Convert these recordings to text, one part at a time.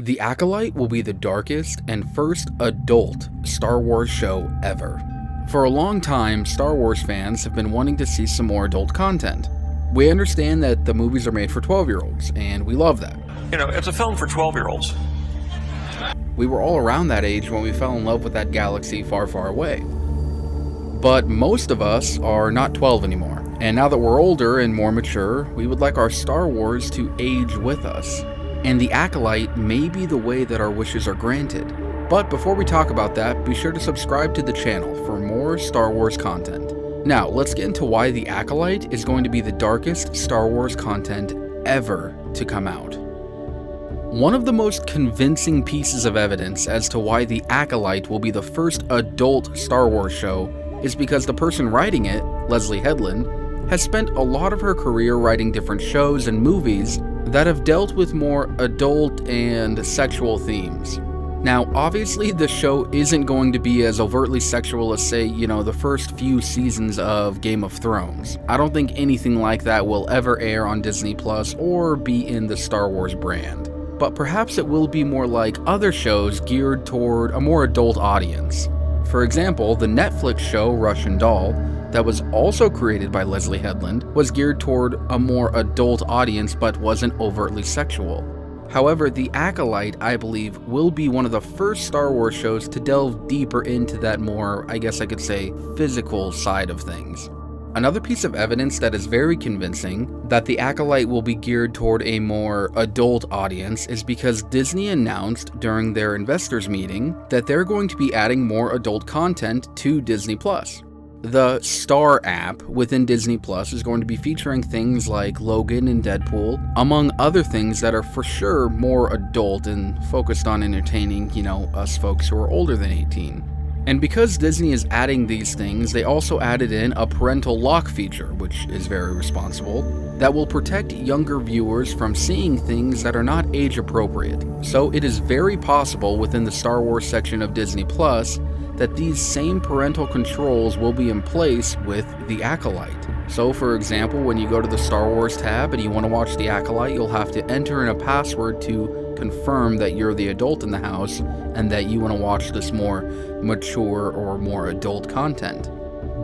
The Acolyte will be the darkest and first adult Star Wars show ever. For a long time, Star Wars fans have been wanting to see some more adult content. We understand that the movies are made for 12-year-olds, and we love that. You know, it's a film for 12-year-olds. We were all around that age when we fell in love with that galaxy far, far away. But most of us are not 12 anymore, and now that we're older and more mature, we would like our Star Wars to age with us. And the Acolyte may be the way that our wishes are granted. But before we talk about that, be sure to subscribe to the channel for more Star Wars content. Now, let's get into why the Acolyte is going to be the darkest Star Wars content ever to come out. One of the most convincing pieces of evidence as to why the Acolyte will be the first adult Star Wars show is because the person writing it, Leslie Hedlund, has spent a lot of her career writing different shows and movies that have dealt with more adult and sexual themes. Now, obviously, the show isn't going to be as overtly sexual as, say, the first few seasons of Game of Thrones. I don't think anything like that will ever air on Disney Plus or be in the Star Wars brand. But perhaps it will be more like other shows geared toward a more adult audience. For example, the Netflix show Russian Doll, that was also created by Leslie Hedlund, was geared toward a more adult audience but wasn't overtly sexual. However, The Acolyte, I believe, will be one of the first Star Wars shows to delve deeper into that more, I guess I could say, physical side of things. Another piece of evidence that is very convincing that The Acolyte will be geared toward a more adult audience is because Disney announced during their investors meeting that they're going to be adding more adult content to Disney+. The Star app within Disney Plus is going to be featuring things like Logan and Deadpool, among other things that are for sure more adult and focused on entertaining, us folks who are older than 18. And because Disney is adding these things, they also added in a parental lock feature, which is very responsible, that will protect younger viewers from seeing things that are not age appropriate. So it is very possible within the Star Wars section of Disney Plus that these same parental controls will be in place with The Acolyte. So for example, when you go to the Star Wars tab and you want to watch The Acolyte, you'll have to enter in a password to confirm that you're the adult in the house and that you want to watch this more mature or more adult content.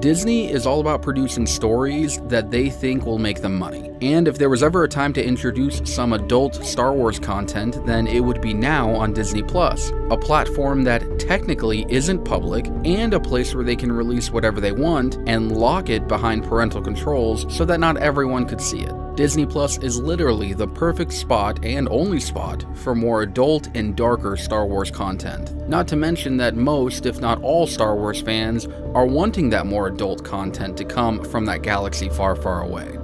Disney is all about producing stories that they think will make them money. And if there was ever a time to introduce some adult Star Wars content, then it would be now on Disney Plus, a platform that technically isn't public and a place where they can release whatever they want and lock it behind parental controls so that not everyone could see it. Disney Plus is literally the perfect spot and only spot for more adult and darker Star Wars content. Not to mention that most, if not all, Star Wars fans are wanting that more adult content to come from that galaxy far, far away.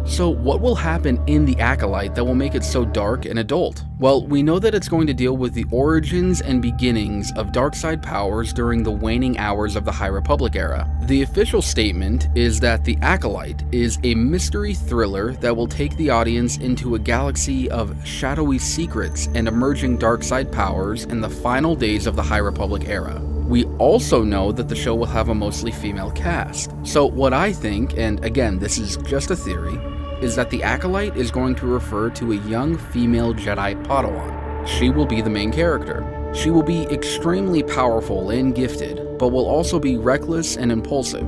So what will happen in The Acolyte that will make it so dark and adult? Well, we know that it's going to deal with the origins and beginnings of dark-side powers during the waning hours of the High Republic era. The official statement is that The Acolyte is a mystery thriller that will take the audience into a galaxy of shadowy secrets and emerging dark-side powers in the final days of the High Republic era. We also know that the show will have a mostly female cast. So what I think, and again this is just a theory, is that the Acolyte is going to refer to a young female Jedi Padawan. She will be the main character. She will be extremely powerful and gifted, but will also be reckless and impulsive.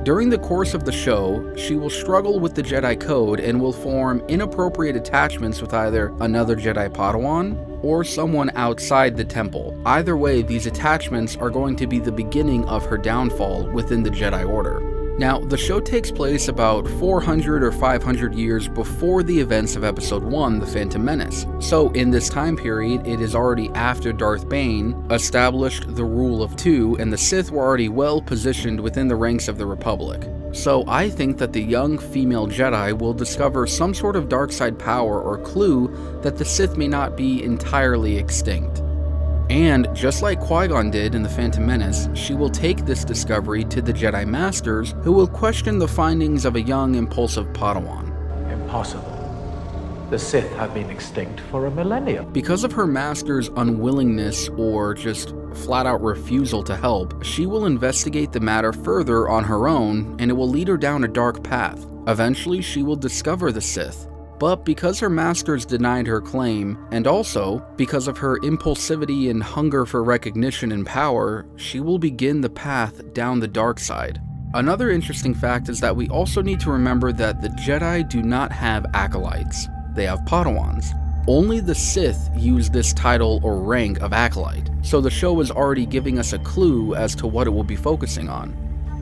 During the course of the show, she will struggle with the Jedi Code and will form inappropriate attachments with either another Jedi Padawan or someone outside the temple. Either way, these attachments are going to be the beginning of her downfall within the Jedi Order. Now, the show takes place about 400 or 500 years before the events of Episode 1, The Phantom Menace. So in this time period, it is already after Darth Bane established the Rule of Two, and the Sith were already well positioned within the ranks of the Republic. So I think that the young female Jedi will discover some sort of dark side power or clue that the Sith may not be entirely extinct. And just like Qui-Gon did in The Phantom Menace, she will take this discovery to the Jedi Masters, who will question the findings of a young, impulsive Padawan. Impossible. The Sith have been extinct for a millennium. Because of her master's unwillingness or just flat-out refusal to help, she will investigate the matter further on her own, and it will lead her down a dark path. Eventually, she will discover the Sith, But because her masters denied her claim, and also because of her impulsivity and hunger for recognition and power, she will begin the path down the dark side. Another interesting fact is that we also need to remember that the Jedi do not have acolytes. They have Padawans. Only the Sith use this title or rank of Acolyte, so the show is already giving us a clue as to what it will be focusing on.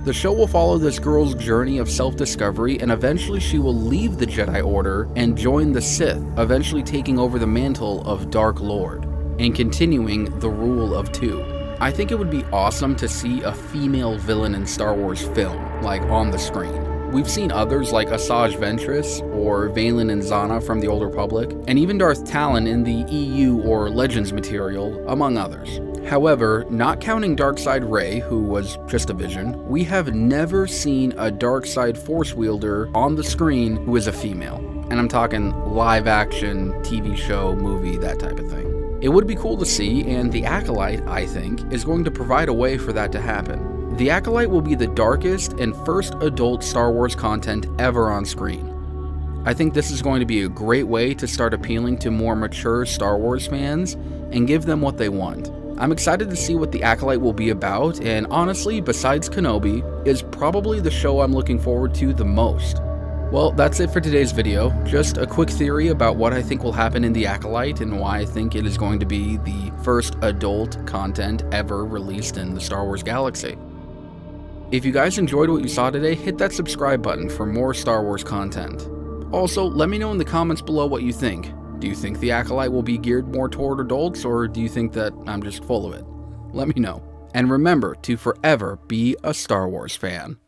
The show will follow this girl's journey of self-discovery, and eventually she will leave the Jedi Order and join the Sith, eventually taking over the mantle of Dark Lord, and continuing the rule of two. I think it would be awesome to see a female villain in Star Wars film, like on the screen. We've seen others like Asajj Ventress or Valen and Zana from the Old Republic, and even Darth Talon in the EU or Legends material, among others. However, not counting Darkseid Rey, who was just a vision, we have never seen a Darkseid Force wielder on the screen who is a female. And I'm talking live action, TV show, movie, that type of thing. It would be cool to see, and the Acolyte, I think, is going to provide a way for that to happen. The Acolyte will be the darkest and first adult Star Wars content ever on screen. I think this is going to be a great way to start appealing to more mature Star Wars fans and give them what they want. I'm excited to see what the Acolyte will be about, and honestly, besides Kenobi, is probably the show I'm looking forward to the most. Well, that's it for today's video. Just a quick theory about what I think will happen in the Acolyte and why I think it is going to be the first adult content ever released in the Star Wars galaxy. If you guys enjoyed what you saw today, hit that subscribe button for more Star Wars content. Also, let me know in the comments below what you think. Do you think the Acolyte will be geared more toward adults, or do you think that I'm just full of it? Let me know. And remember to forever be a Star Wars fan.